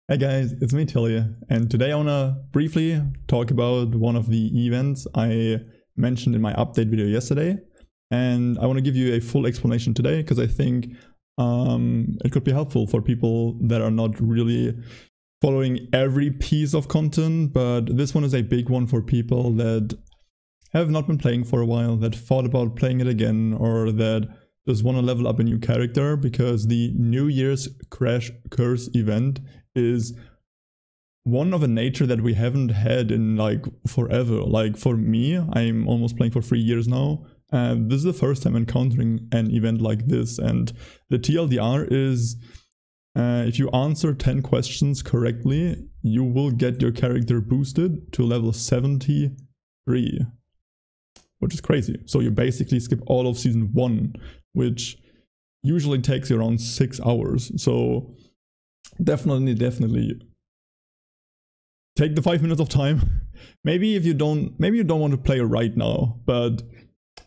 Hey guys, it's me Tilly, and today I wanna briefly talk about one of the events I mentioned in my update video yesterday, and I want to give you a full explanation today because I think it could be helpful for people that are not really following every piece of content, but this one is a big one for people that have not been playing for a while, that thought about playing it again, or that just want to level up a new character, because the New Year's Crash Curse event is one of a nature that we haven't had in like forever. Like for me, I'm almost playing for 3 years now, and this is the first time encountering an event like this. And the TLDR is if you answer 10 questions correctly, you will get your character boosted to level 73, which is crazy. So you basically skip all of season 1, which usually takes you around 6 hours. So definitely take the 5 minutes of time. Maybe you don't want to play right now, but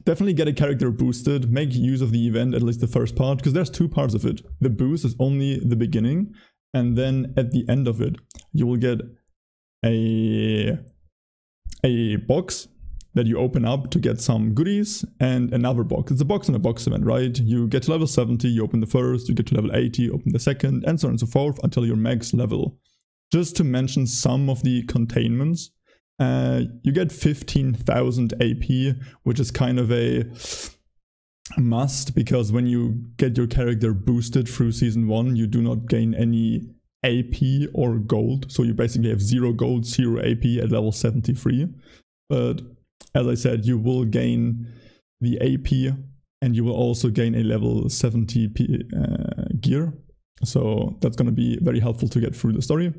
definitely get a character boosted. Make use of the event, at least the first part, because there's 2 parts of it. The boost is only the beginning, and then at the end of it you will get a box that you open up to get some goodies, and another box. It's a box in a box event, right? You get to level 70, you open the first, you get to level 80, open the second, and so on and so forth until your max level. Just to mention some of the containments, you get 15,000 AP, which is kind of a must, because when you get your character boosted through season 1, you do not gain any AP or gold, so you basically have 0 gold, 0 AP at level 73. But as I said, you will gain the AP, and you will also gain a level 70 gear. So that's going to be very helpful to get through the story.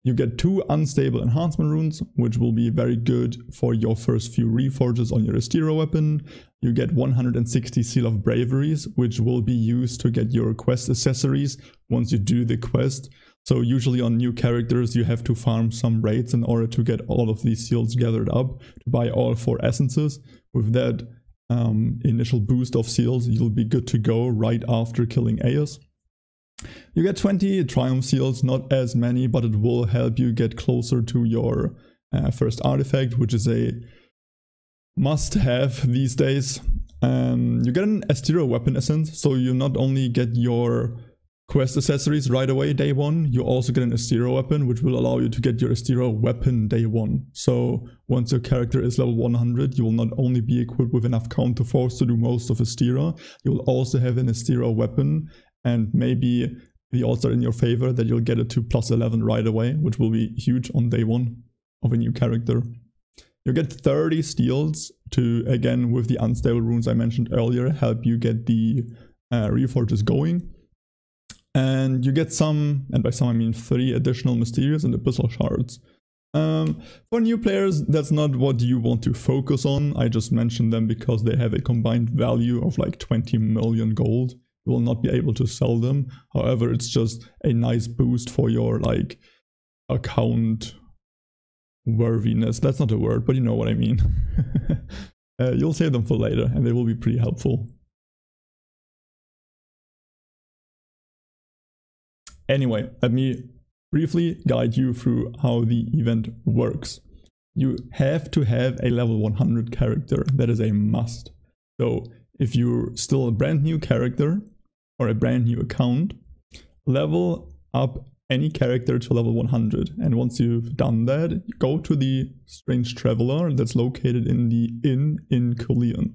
You get 2 unstable enhancement runes, which will be very good for your first few reforges on your Astera weapon. You get 160 Seal of Braveries, which will be used to get your quest accessories once you do the quest. So usually on new characters you have to farm some raids in order to get all of these seals gathered up to buy all 4 essences. With that initial boost of seals, you'll be good to go right after killing Aeus. You get 20 Triumph seals, not as many, but it will help you get closer to your first artifact, which is a must-have these days. You get an Astera weapon essence, so you not only get your quest accessories right away day 1, you also get an Astera weapon, which will allow you to get your Astera weapon day 1. So once your character is level 100, you will not only be equipped with enough counter force to do most of Astera, you will also have an Astera weapon, and maybe the odds are in your favor that you'll get it to plus 11 right away, which will be huge on day 1 of a new character. You get 30 steals to, again with the unstable runes I mentioned earlier, help you get the reforges going. And you get some, and by some I mean 3 additional mysterious and abyssal shards. For new players, that's not what you want to focus on. I just mentioned them because they have a combined value of like 20 million gold. You will not be able to sell them. However, it's just a nice boost for your like account worthiness. That's not a word, but you know what I mean. You'll save them for later, and they will be pretty helpful. Anyway, let me briefly guide you through how the event works. You have to have a level 100 character. That is a must. So if you're still a brand new character or a brand new account, level up any character to level 100. And once you've done that, go to the Strange Traveler that's located in the inn in Kulian.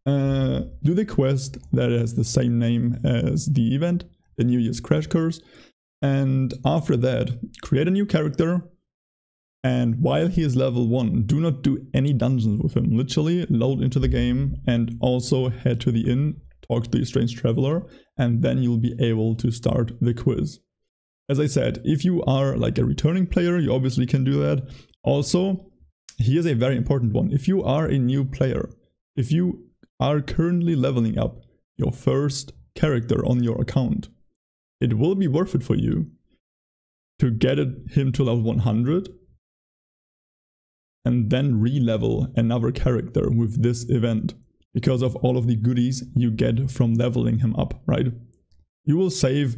Do the quest that has the same name as the event, the New Year's Crash Curse, and after that create a new character, and while he is level 1, do not do any dungeons with him. Literally load into the game and also head to the inn, talk to the Strange Traveler, and then you'll be able to start the quiz. As I said, if you are like a returning player, you obviously can do that. Also, here's a very important one. If you are a new player, if you are currently leveling up your first character on your account, it will be worth it for you to get him to level 100 and then re-level another character with this event, because of all of the goodies you get from leveling him up, right? You will save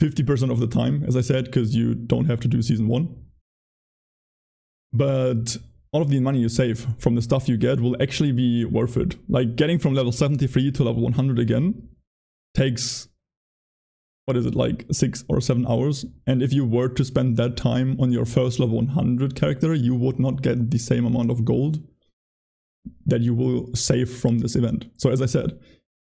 50% of the time, as I said, because you don't have to do season 1. But all of the money you save from the stuff you get will actually be worth it. Like getting from level 73 to level 100 again takes, what is it, like 6 or 7 hours. And if you were to spend that time on your first level 100 character, you would not get the same amount of gold that you will save from this event. So as I said,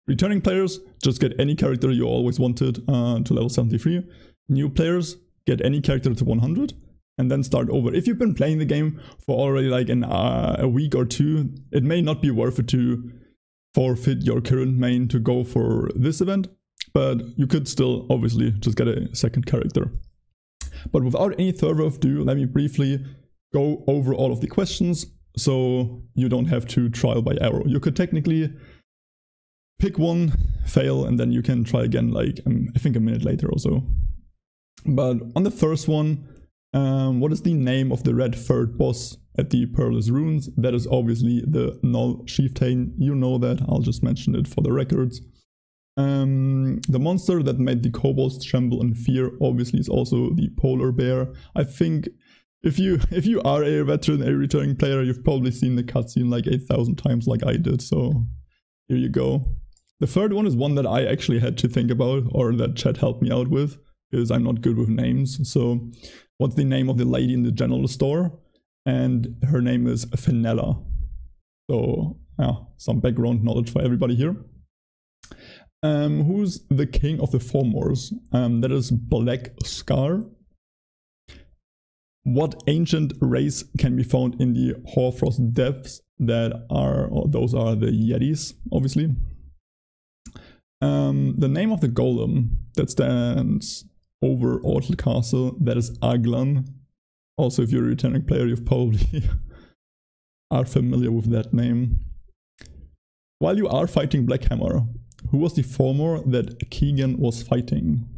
returning players, just get any character you always wanted to level 73. New players, get any character to 100. And then start over. If you've been playing the game for already like a week or 2, it may not be worth it to forfeit your current main to go for this event, but you could still obviously just get a second character. But without any further ado, let me briefly go over all of the questions so you don't have to trial by error. You could technically pick one, fail, and then you can try again like I think a minute later or so. But on the first one, what is the name of the red third boss at the Perilous Ruins? That is obviously the Null Chieftain. You know that, I'll just mention it for the records. The monster that made the kobolds tremble in fear obviously is also the polar bear. I think if you are a veteran, a returning player, you've probably seen the cutscene like 8,000 times like I did, so here you go. The third one is one that I actually had to think about, or that chat helped me out with, because I'm not good with names. So what's the name of the lady in the general store? And her name is Fenella. So yeah, some background knowledge for everybody here. Who's the king of the Foremoors? That is Black Scar. What ancient race can be found in the Hoarfrost Depths? That are, or those are the Yetis, obviously. The name of the golem that stands over Ortel Castle, that is Aglan. Also, if you're a returning player, you've probably are familiar with that name. While you are fighting Blackhammer, who was the Foremoor that Keegan was fighting?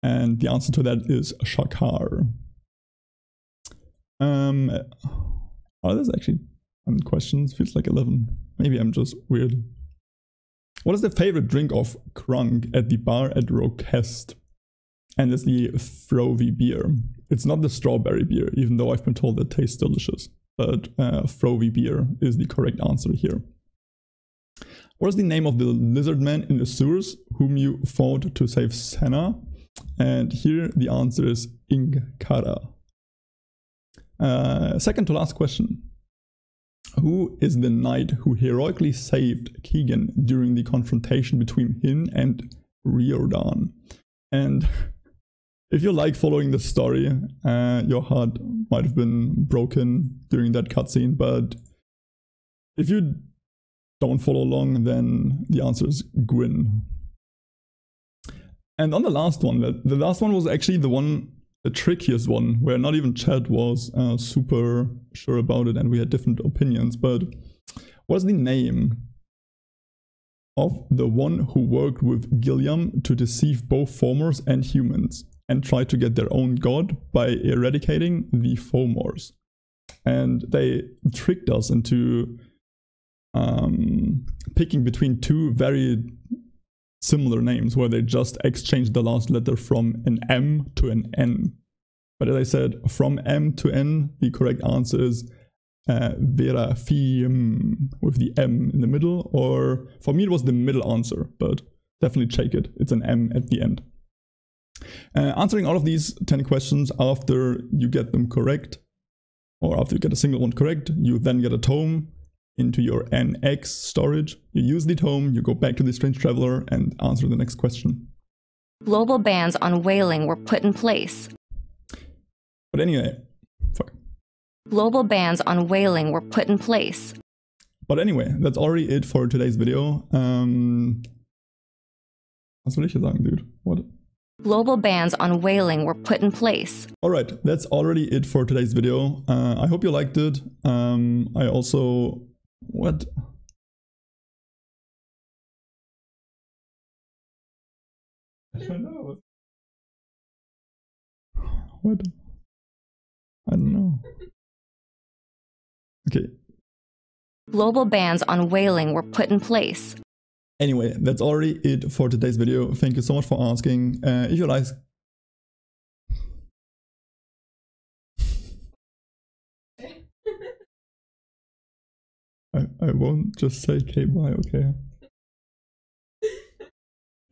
And the answer to that is Shakar. There's actually 10 questions, feels like 11. Maybe I'm just weird. What is the favorite drink of Krunk at the bar at Roquest? And it's the Frovi beer. It's not the strawberry beer, even though I've been told it tastes delicious. But Frovi beer is the correct answer here. What is the name of the lizard man in the sewers whom you fought to save Senna? And here the answer is Inkara. Second to last question. Who is the knight who heroically saved Keegan during the confrontation between him and Riordan? And if you like following the story, your heart might have been broken during that cutscene, but if you don't follow along, then the answer is Gwyn. And on the last one, the last one was actually the trickiest one, where not even chat was super sure about it and we had different opinions. But what's the name of the one who worked with Gilliam to deceive both Foremoors and humans and tried to get their own god by eradicating the Foremoors? And they tricked us into picking between two very similar names, where they just exchanged the last letter from an M to an N. But as I said, from M to N, the correct answer is Verafim with the M in the middle, or for me it was the middle answer, but definitely check it. It's an M at the end. Answering all of these 10 questions after you get them correct, or after you get a single one correct, you then get a tome into your NX storage. You use the tome, you go back to the Strange Traveler and answer the next question. Global bans on whaling were put in place. But anyway, fuck. Global bans on whaling were put in place. But anyway, that's already it for today's video. Was soll ich hier sagen, dude? What? Global bans on whaling were put in place. Alright, that's already it for today's video. I hope you liked it. I also... What? I don't know. What? I don't know. Okay. Global bans on whaling were put in place. Anyway, that's already it for today's video. Thank you so much for asking. If you like... I won't just say okay, bye, okay?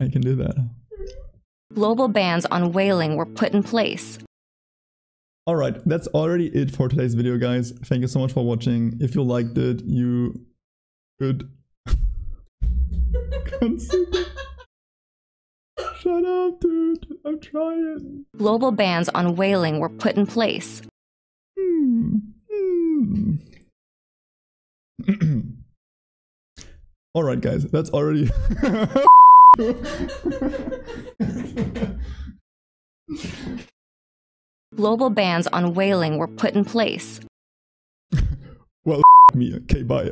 I can do that. Global bans on whaling were put in place. Alright, that's already it for today's video, guys. Thank you so much for watching. If you liked it, you could... consider... Shut up, dude. I'm trying. Global bans on whaling were put in place. Alright, guys, that's already... Global bans on whaling were put in place. Well, me. Okay, bye.